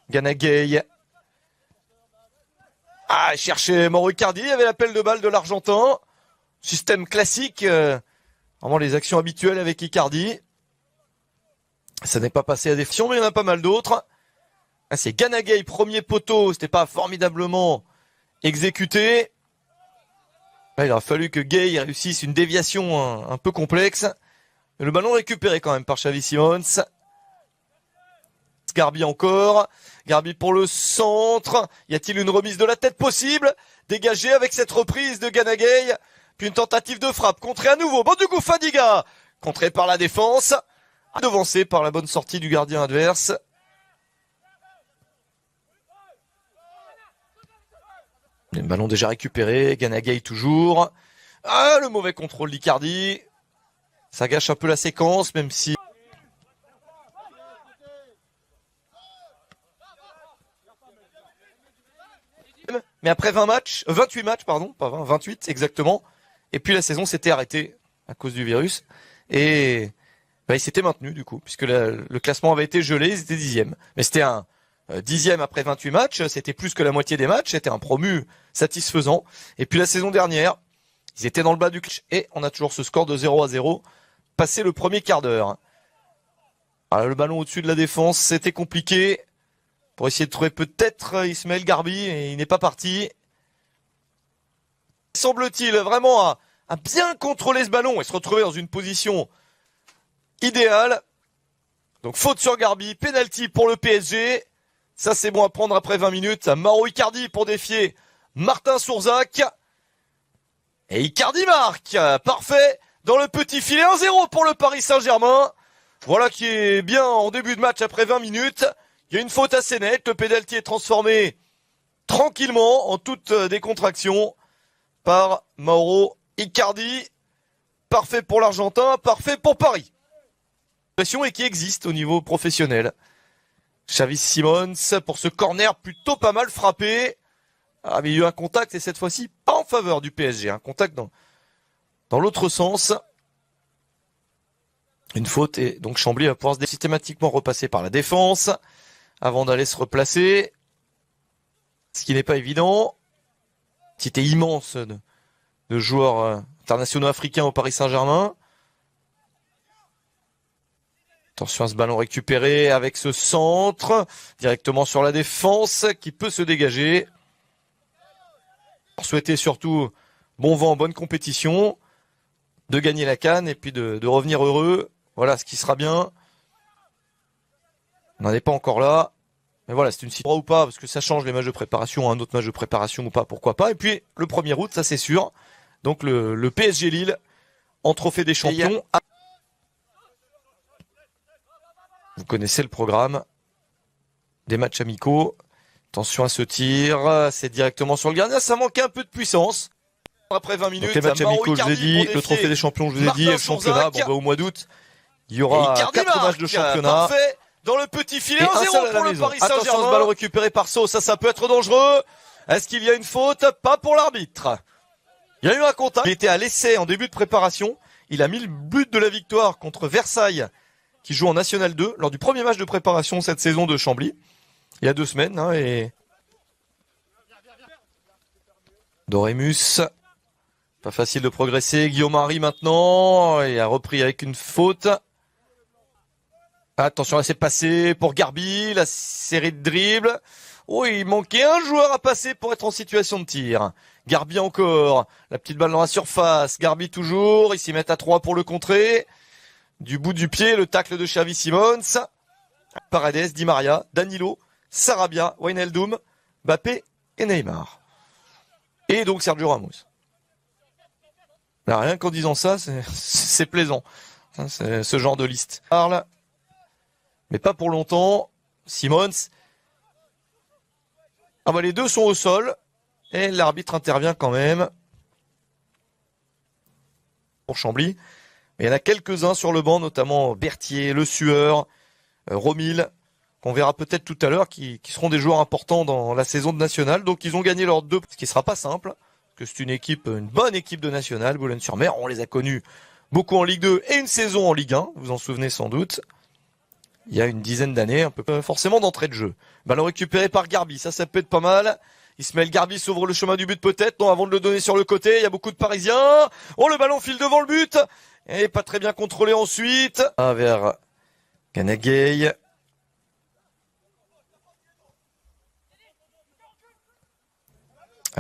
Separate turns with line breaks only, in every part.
Ganagay. Ah, il cherchait Mauro Icardi, il y avait l'appel de balle de l'Argentin. Système classique, vraiment les actions habituelles avec Icardi. Ça n'est pas passé à définition, mais il y en a pas mal d'autres. Ah, c'est Ganagay, premier poteau, c'était pas formidablement exécuté. Là, il a fallu que Gay réussisse une déviation un peu complexe. Mais le ballon récupéré quand même par Xavi Simons. Garbi encore. Garbi pour le centre. Y a-t-il une remise de la tête possible? Dégagé avec cette reprise de Ganagay. Puis une tentative de frappe. Contrée à nouveau. Bon, du coup, Fadiga. Contré par la défense. Devancé par la bonne sortie du gardien adverse. Le ballon déjà récupéré. Ganagay toujours. Ah, le mauvais contrôle d'Icardi. Ça gâche un peu la séquence, même si... Mais après 28 matchs, pardon, pas 20, 28 exactement. Et puis la saison s'était arrêtée à cause du virus. Et il s'était maintenu du coup, puisque le classement avait été gelé, ils étaient 10e. Mais c'était un 10e après 28 matchs, c'était plus que la moitié des matchs, c'était un promu satisfaisant. Et puis la saison dernière, ils étaient dans le bas du classement et on a toujours ce score de 0-0, passé le premier quart d'heure. Le ballon au-dessus de la défense, c'était compliqué. Pour essayer de trouver peut-être Ismaël Garbi, et il n'est pas parti. Semble-t-il vraiment à bien contrôler ce ballon et se retrouver dans une position idéale. Donc faute sur Garbi, penalty pour le PSG. Ça c'est bon à prendre après 20 minutes. Mauro Icardi pour défier Martin Sourzac. Et Icardi marque. Parfait. Dans le petit filet, 1-0 pour le Paris Saint-Germain. Voilà qui est bien en début de match après 20 minutes. Il y a une faute assez nette, le pénalty est transformé tranquillement, en toute décontraction, par Mauro Icardi. Parfait pour l'Argentin, parfait pour Paris. Pression et qui existe au niveau professionnel. Xavi Simons pour ce corner plutôt pas mal frappé. Ah, mais il y a eu un contact et cette fois-ci pas en faveur du PSG, un contact dans l'autre sens. Une faute et donc Chambly va pouvoir systématiquement repasser par la défense avant d'aller se replacer. Ce qui n'est pas évident. Cité immense de joueurs internationaux africains au Paris Saint-Germain. Attention à ce ballon récupéré avec ce centre directement sur la défense qui peut se dégager. Pour souhaiter surtout bon vent, bonne compétition, de gagner la CAN et puis de revenir heureux. Voilà ce qui sera bien. On n'en est pas encore là. Mais voilà, c'est une situation ou pas, parce que ça change les matchs de préparation, un autre match de préparation ou pas, pourquoi pas. Et puis, le 1er août, ça c'est sûr. Donc le PSG Lille en trophée des champions. Vous connaissez le programme des matchs amicaux. Attention à ce tir, c'est directement sur le gardien. Ça manquait un peu de puissance. Après 20 minutes,
donc les matchs amicaux, je vous ai dit, le trophée des champions, je vous ai dit, et le championnat, au mois d'août, il y aura 4 matchs de championnat.
Parfait. Dans le petit filet, 1-0 pour le Paris Saint-Germain. Attention, ce ballon récupéré par So, ça peut être dangereux. Est-ce qu'il y a une faute? Pas pour l'arbitre. Il y a eu un contact. Il était à l'essai en début de préparation. Il a mis le but de la victoire contre Versailles, qui joue en National 2, lors du premier match de préparation cette saison de Chambly. Il y a 2 semaines, et Dorémus. Pas facile de progresser. Guillaume Henry maintenant. Il a repris avec une faute. Attention, là c'est passé pour Garbi, la série de dribbles. Oh, il manquait un joueur à passer pour être en situation de tir. Garbi encore, la petite balle dans la surface. Garbi toujours, ils s'y mettent à 3 pour le contrer. Du bout du pied, le tacle de Xavi Simons. Paredes, Di Maria, Danilo, Sarabia, Wijnaldum, Mbappé et Neymar. Et donc Sergio Ramos. Là, rien qu'en disant ça, c'est plaisant. C'est ce genre de liste. Parle. Mais pas pour longtemps. Simons. Les deux sont au sol. Et l'arbitre intervient quand même. Pour Chambly. Mais il y en a quelques-uns sur le banc, notamment Berthier, Le Sueur, Romil, qu'on verra peut-être tout à l'heure, qui seront des joueurs importants dans la saison de National. Donc ils ont gagné leurs 2, ce qui sera pas simple. Parce que c'est une bonne équipe de National, Boulogne-sur-Mer. On les a connus beaucoup en Ligue 2 et une saison en Ligue 1. Vous vous en souvenez sans doute. il y a une dizaine d'années, un peu forcément d'entrée de jeu. Ballon récupéré par Garbi, ça peut être pas mal. Ismaël Garbi s'ouvre le chemin du but peut-être, non, avant de le donner sur le côté, il y a beaucoup de Parisiens. Oh, le ballon file devant le but, et pas très bien contrôlé ensuite. Vers Ganagay.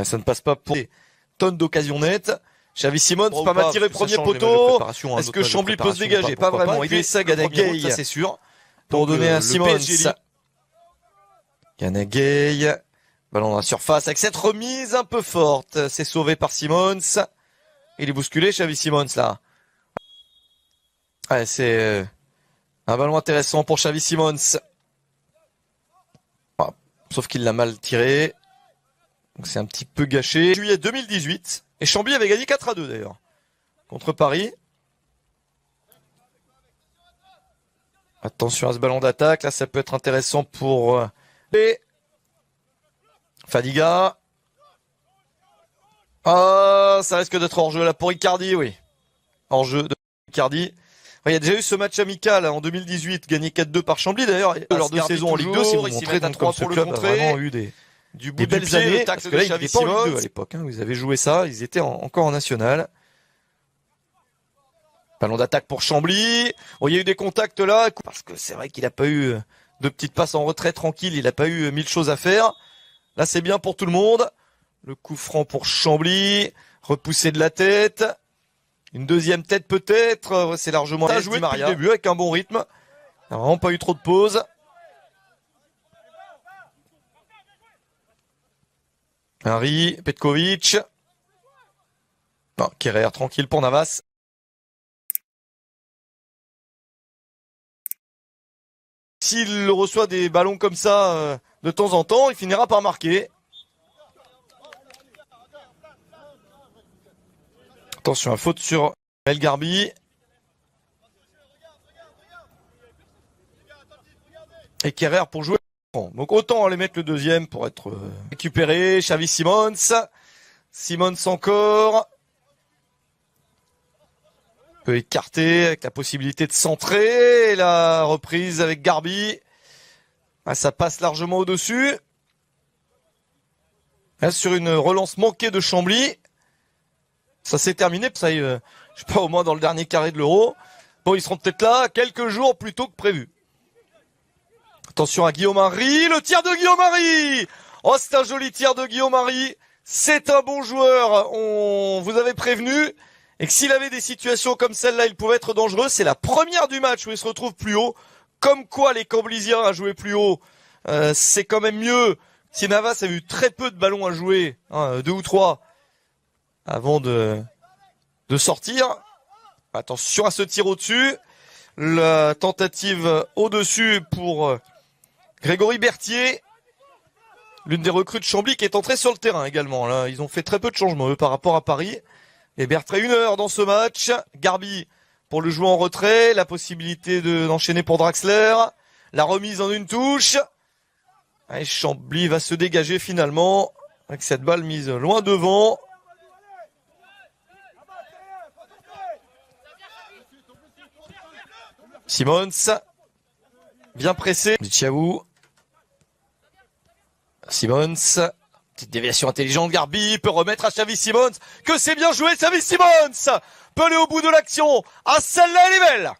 Ça ne passe pas pour des tonnes d'occasions nettes. Xavi Simons, pas mal tiré premier poteau. Est-ce que Chambly peut se dégager? Pas vraiment. Il fait ça, Ganagay, ça c'est sûr. Pour donner à Simons. Ganagay. Ballon dans la surface avec cette remise un peu forte. C'est sauvé par Simons. Il est bousculé, Xavi Simons, là. Ouais, c'est un ballon intéressant pour Xavi Simons. Ah, sauf qu'il l'a mal tiré. Donc c'est un petit peu gâché. Juillet 2018. Et Chambly avait gagné 4-2 d'ailleurs. Contre Paris. Attention à ce ballon d'attaque. Là, ça peut être intéressant pour les Fadiga. Ah, ça risque d'être hors-jeu là pour Icardi, oui. Hors-jeu de Icardi. Il y a déjà eu ce match amical en 2018, gagné 4-2 par Chambly d'ailleurs. Lors de saison en Ligue 2, si vous montrez comme ce club a vraiment eu des belles années. Parce que là, il n'était pas en Ligue 2 à l'époque. Vous avez joué ça, ils étaient encore en national. Ballon d'attaque pour Chambly. Oh, il y a eu des contacts là, parce que c'est vrai qu'il n'a pas eu de petites passes en retrait tranquille, il n'a pas eu 1000 choses à faire. Là, c'est bien pour tout le monde. Le coup franc pour Chambly. Repoussé de la tête. Une deuxième tête peut-être. C'est largement à jouer depuis le début avec un bon rythme. Il n'a vraiment pas eu trop de pauses. Henry, Petkovic. Non, Kerrer, tranquille pour Navas. S'il reçoit des ballons comme ça de temps en temps, il finira par marquer. Attention à faute sur El Garbi. Et Kerrer pour jouer. Donc autant aller mettre le deuxième pour être récupéré. Xavi Simons. Simons encore. Peut écarter avec la possibilité de centrer. Et la reprise avec Garbi. Ah, ça passe largement au-dessus. Sur une relance manquée de Chambly. Ça s'est terminé. Ça y est, je sais pas, au moins dans le dernier carré de l'Euro. Bon, ils seront peut-être là quelques jours plus tôt que prévu. Attention à Guillaume Henry, le tir de Guillaume Henry. Oh, c'est un joli tir de Guillaume Henry. C'est un bon joueur. On vous avait prévenu. Et que s'il avait des situations comme celle-là, il pouvait être dangereux. C'est la première du match où il se retrouve plus haut. Comme quoi les Camblysiens à jouer plus haut, c'est quand même mieux. Si Navas a eu très peu de ballons à jouer, 2 ou 3, avant de sortir. Attention à ce tir au-dessus. La tentative au-dessus pour Grégory Berthier. L'une des recrues de Chambly qui est entrée sur le terrain également. Là, ils ont fait très peu de changements eux, par rapport à Paris. Et Bertrand 1 heure dans ce match. Garbi pour le jouer en retrait. La possibilité d'enchaîner pour Draxler. La remise en une touche. Et Chambly va se dégager finalement avec cette balle mise loin devant. Simons. Bien pressé. Tchaou. Simons. Petite déviation intelligente. Garbi peut remettre à Xavi Simons. Que c'est bien joué, Xavi Simons. Peut aller au bout de l'action. Ah, celle-là, elle est belle.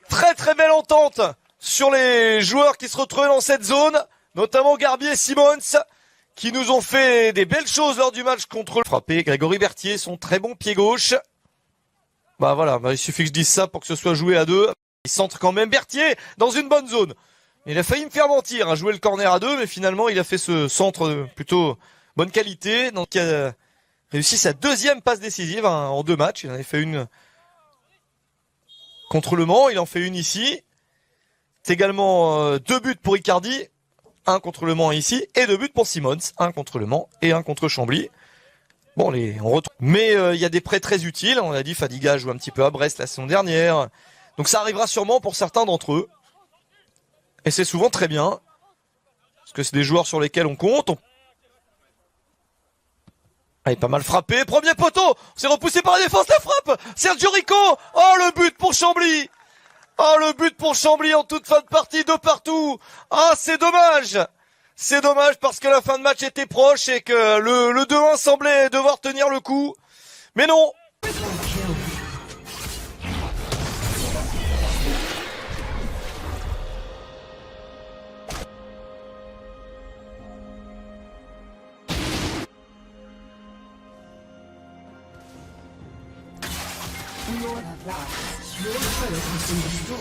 Très très belle entente sur les joueurs qui se retrouvaient dans cette zone. Notamment Garbi et Simons. Qui nous ont fait des belles choses lors du match contre le frappé. Grégory Berthier, son très bon pied gauche. Bah voilà, il suffit que je dise ça pour que ce soit joué à 2. Il centre quand même Berthier dans une bonne zone. Il a failli me faire mentir, jouer le corner à 2, mais finalement il a fait ce centre plutôt bonne qualité. Donc il a réussi sa deuxième passe décisive en 2 matchs. Il en avait fait une contre Le Mans, il en fait une ici. C'est également 2 buts pour Icardi, 1 contre Le Mans ici, et 2 buts pour Simons, 1 contre Le Mans et 1 contre Chambly. Bon, on retrouve. Mais il y a des prêts très utiles. On a dit Fadiga joue un petit peu à Brest la saison dernière. Donc ça arrivera sûrement pour certains d'entre eux. Et c'est souvent très bien. Parce que c'est des joueurs sur lesquels on compte. Ah, il est pas mal frappé. Premier poteau. C'est repoussé par la défense. La frappe. Sergio Rico. Oh, le but pour Chambly. Oh, le but pour Chambly en toute fin de partie, de partout. Ah, c'est dommage. C'est dommage parce que la fin de match était proche et que le 2-1 semblait devoir tenir le coup. Mais non.
Your turret has been destroyed.